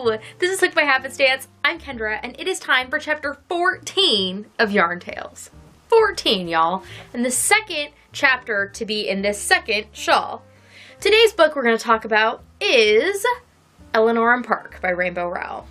Hello! This is Hooked by Happenstance. I'm Kendra, and it is time for chapter 14 of Yarn Tales. 14, y'all. And the second chapter to be in this second shawl. Today's book we're going to talk about is Eleanor and Park by Rainbow Rowell.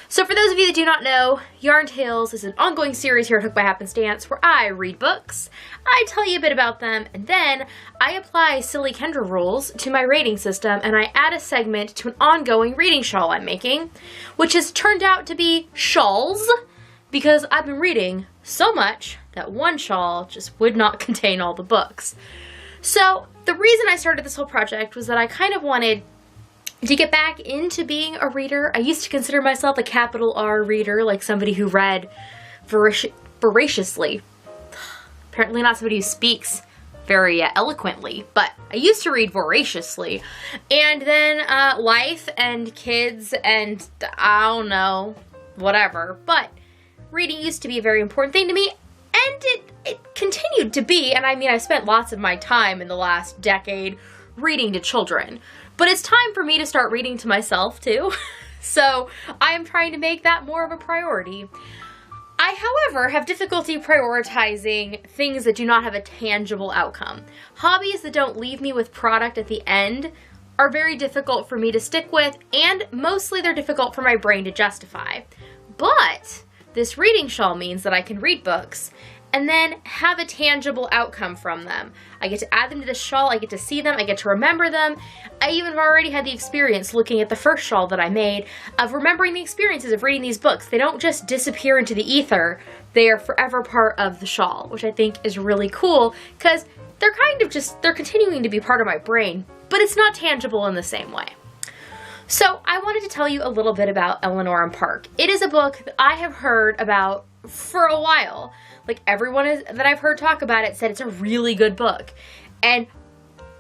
So for those of you that do not know, Yarn Tales is an ongoing series here at Hooked by Happenstance where I read books, I tell you a bit about them, and then I apply silly Kendra rules to my rating system and I add a segment to an ongoing reading shawl I'm making, which has turned out to be shawls because I've been reading so much that one shawl just would not contain all the books. So the reason I started this whole project was that I kind of wanted to get back into being a reader. I used to consider myself a capital R reader, like somebody who read voraciously. Apparently not somebody who speaks very eloquently, but I used to read voraciously. And then life and kids and I don't know, whatever. But reading used to be a very important thing to me, and it continued to be. And I mean, I spent lots of my time in the last decade reading to children. But it's time for me to start reading to myself, too. So I am trying to make that more of a priority. I, however, have difficulty prioritizing things that do not have a tangible outcome. Hobbies that don't leave me with product at the end are very difficult for me to stick with, and mostly they're difficult for my brain to justify. But this reading shawl means that I can read books and then have a tangible outcome from them. I get to add them to the shawl, I get to see them, I get to remember them. I even have already had the experience looking at the first shawl that I made of remembering the experiences of reading these books. They don't just disappear into the ether, they are forever part of the shawl, which I think is really cool because they're kind of they're continuing to be part of my brain, but it's not tangible in the same way. So I wanted to tell you a little bit about Eleanor and Park. It is a book that I have heard about for a while. Like everyone that I've heard talk about it said it's a really good book. And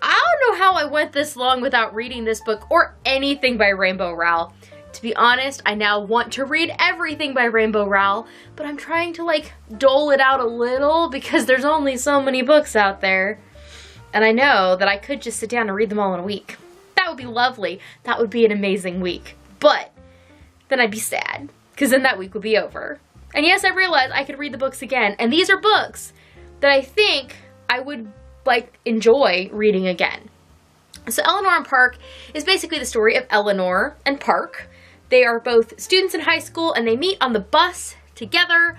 I don't know how I went this long without reading this book or anything by Rainbow Rowell. To be honest, I now want to read everything by Rainbow Rowell, but I'm trying to like dole it out a little because there's only so many books out there. And I know that I could just sit down and read them all in a week. That would be lovely. That would be an amazing week. But then I'd be sad because then that week would be over. And yes, I realize I could read the books again. And these are books that I think I would like enjoy reading again. So Eleanor and Park is basically the story of Eleanor and Park. They are both students in high school and they meet on the bus together.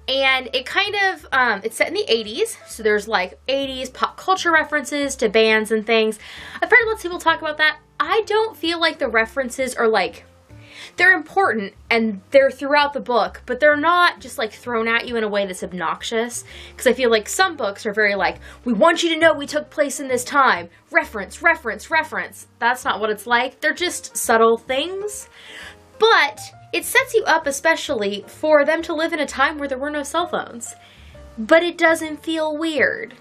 And it kind of, it's set in the 80s. So there's like 80s pop culture references to bands and things. I've heard lots of people talk about that. I don't feel like the references are like, they're important and they're throughout the book, but they're not just like thrown at you in a way that's obnoxious. Because I feel like some books are very like, we want you to know we took place in this time. Reference, reference, reference. That's not what it's like. They're just subtle things. But it sets you up especially for them to live in a time where there were no cell phones. But it doesn't feel weird.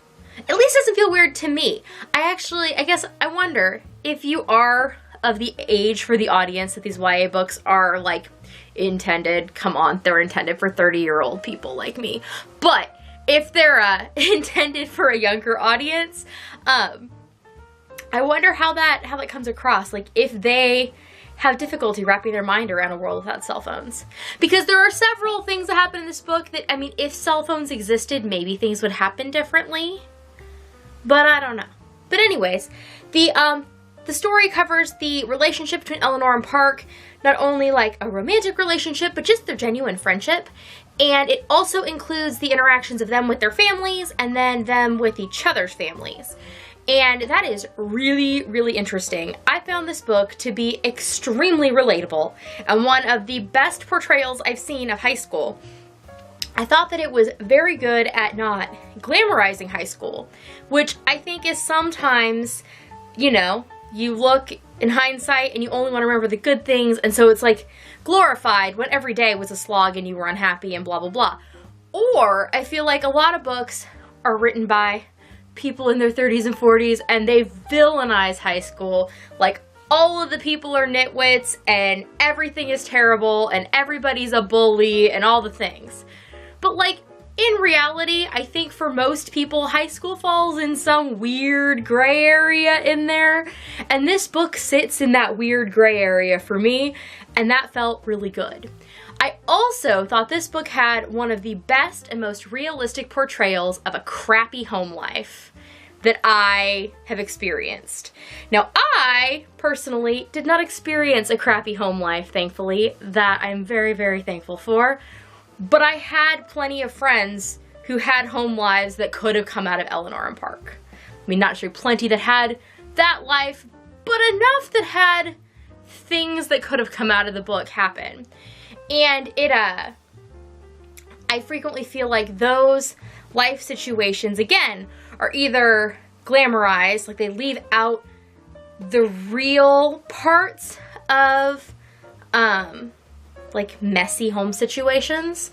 At least it doesn't feel weird to me. I guess I wonder if you are of the age for the audience that these YA books are like intended. Come on, they're intended for 30-year-old people like me. But if they're intended for a younger audience, I wonder how that comes across. Like if they have difficulty wrapping their mind around a world without cell phones. Because there are several things that happen in this book that, I mean, if cell phones existed, maybe things would happen differently. But I don't know. But anyways, the story covers the relationship between Eleanor and Park, not only like a romantic relationship, but just their genuine friendship. And it also includes the interactions of them with their families and then them with each other's families. And that is really, really interesting. I found this book to be extremely relatable and one of the best portrayals I've seen of high school. I thought that it was very good at not glamorizing high school, which I think is sometimes, you know, you look in hindsight and you only want to remember the good things, and so it's like glorified when every day was a slog and you were unhappy and blah, blah, blah. Or I feel like a lot of books are written by people in their 30s and 40s and they villainize high school. Like all of the people are nitwits and everything is terrible and everybody's a bully and all the things. But like, in reality, I think for most people, high school falls in some weird gray area in there. And this book sits in that weird gray area for me, and that felt really good. I also thought this book had one of the best and most realistic portrayals of a crappy home life that I have experienced. Now, I personally did not experience a crappy home life, thankfully, that I'm very, very thankful for. But I had plenty of friends who had home lives that could have come out of Eleanor and Park. I mean, not sure plenty that had that life, but enough that had things that could have come out of the book happen. And I frequently feel like those life situations, again, are either glamorized, like they leave out the real parts of, like messy home situations,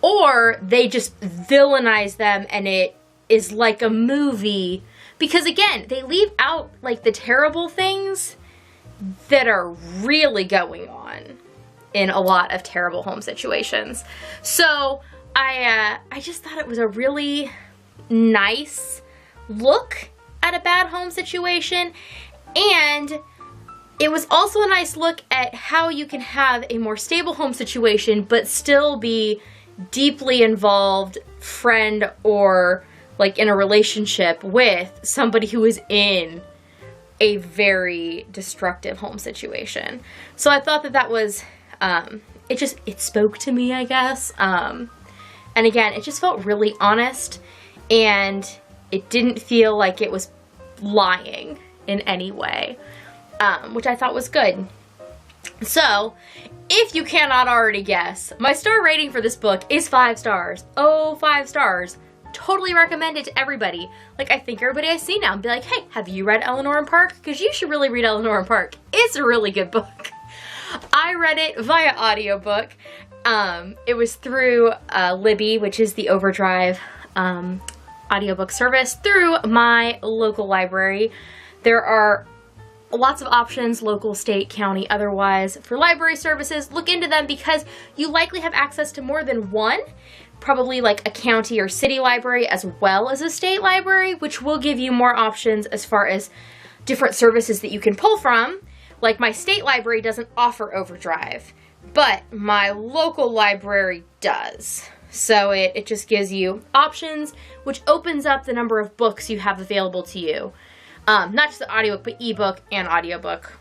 or they just villainize them and it is like a movie, because again, they leave out like the terrible things that are really going on in a lot of terrible home situations. So I just thought it was a really nice look at a bad home situation, and it was also a nice look at how you can have a more stable home situation but still be deeply involved friend or like in a relationship with somebody who is in a very destructive home situation. So I thought that that was, it spoke to me, I guess. And again, it just felt really honest, and it didn't feel like it was lying in any way, which I thought was good. So, if you cannot already guess, my star rating for this book is 5 stars. Oh, 5 stars. Totally recommend it to everybody. Like, I think everybody I see now and be like, hey, have you read Eleanor and Park? Because you should really read Eleanor and Park. It's a really good book. I read it via audiobook. It was through Libby, which is the Overdrive audiobook service, through my local library. There are lots of options, local, state, county, otherwise, for library services. Look into them because you likely have access to more than one, probably like a county or city library as well as a state library, which will give you more options as far as different services that you can pull from. Like my state library doesn't offer Overdrive, but my local library does. So it just gives you options, which opens up the number of books you have available to you. Not just the audiobook, but ebook and audiobook,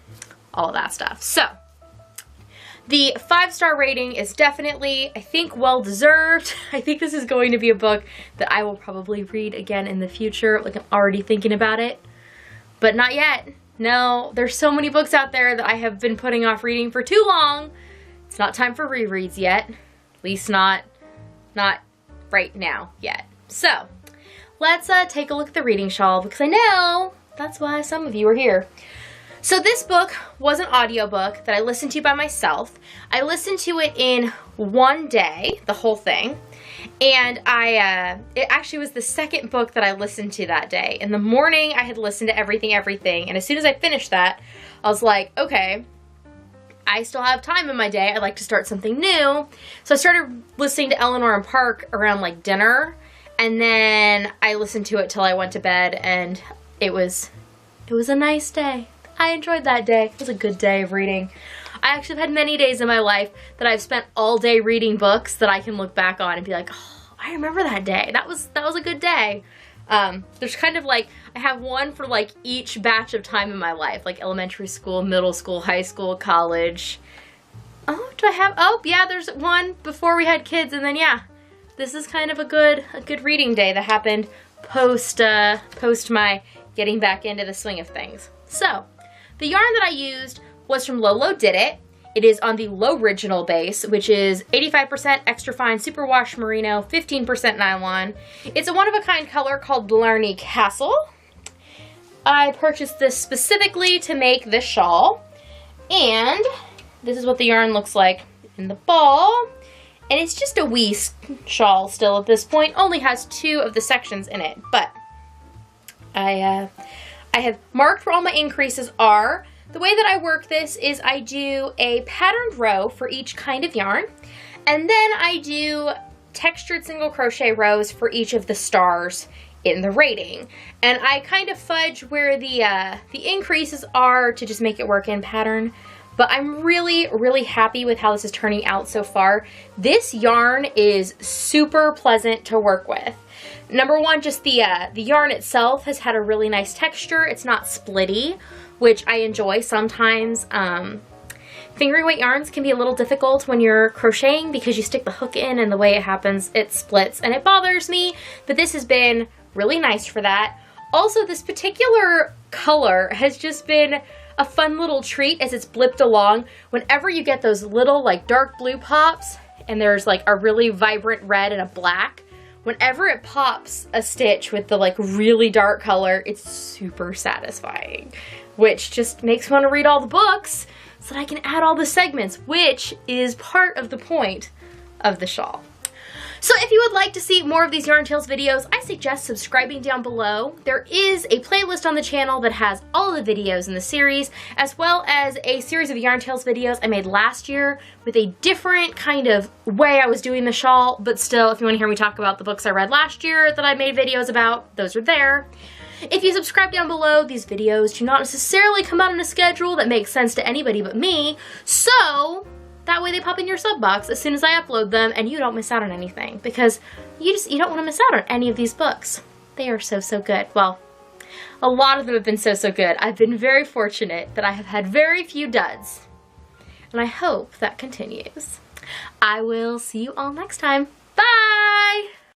all of that stuff. So, the 5-star rating is definitely, I think, well-deserved. I think this is going to be a book that I will probably read again in the future. Like, I'm already thinking about it, but not yet. No, there's so many books out there that I have been putting off reading for too long. It's not time for rereads yet. At least not right now yet. So, let's take a look at the reading shawl, because I know that's why some of you are here. So this book was an audiobook that I listened to by myself. I listened to it in one day, the whole thing. And it actually was the second book that I listened to that day. In the morning, I had listened to Everything. And as soon as I finished that, I was like, okay, I still have time in my day. I'd like to start something new. So I started listening to Eleanor and Park around like dinner. And then I listened to it till I went to bed, and it was a nice day. I enjoyed that day. It was a good day of reading. I actually have had many days in my life that I've spent all day reading books that I can look back on and be like, oh, I remember that day. That was a good day. There's kind of like, I have one for like each batch of time in my life, like elementary school, middle school, high school, college. Oh, do I have, oh yeah, there's one before we had kids, and then yeah, this is kind of a good reading day that happened post my getting back into the swing of things. So, the yarn that I used was from Lolo Did It. It is on the Low Original base, which is 85% extra fine superwash merino, 15% nylon. It's a one-of-a-kind color called Blarney Castle. I purchased this specifically to make this shawl, and this is what the yarn looks like in the ball. And it's just a wee shawl still at this point, only has 2 of the sections in it, but I have marked where all my increases are. The way that I work this is I do a patterned row for each kind of yarn, and then I do textured single crochet rows for each of the stars in the rating. And I kind of fudge where the increases are to just make it work in pattern. But I'm really, really happy with how this is turning out so far. This yarn is super pleasant to work with. Number one, just the yarn itself has had a really nice texture. It's not splitty, which I enjoy sometimes. Fingering weight yarns can be a little difficult when you're crocheting because you stick the hook in and the way it happens, it splits and it bothers me. But this has been really nice for that. Also, this particular color has just been a fun little treat as it's blipped along. Whenever you get those little like dark blue pops and there's like a really vibrant red and a black, whenever it pops a stitch with the like really dark color, it's super satisfying, which just makes me want to read all the books so that I can add all the segments, which is part of the point of the shawl. So if you would like to see more of these Yarn Tales videos, I suggest subscribing down below. There is a playlist on the channel that has all of the videos in the series, as well as a series of Yarn Tales videos I made last year with a different kind of way I was doing the shawl, but still, if you want to hear me talk about the books I read last year that I made videos about, those are there. If you subscribe down below, these videos do not necessarily come out on a schedule that makes sense to anybody but me, so that way they pop in your sub box as soon as I upload them and you don't miss out on anything, because you don't want to miss out on any of these books. They are so, so good. Well, a lot of them have been so, so good. I've been very fortunate that I have had very few duds, and I hope that continues. I will see you all next time. Bye!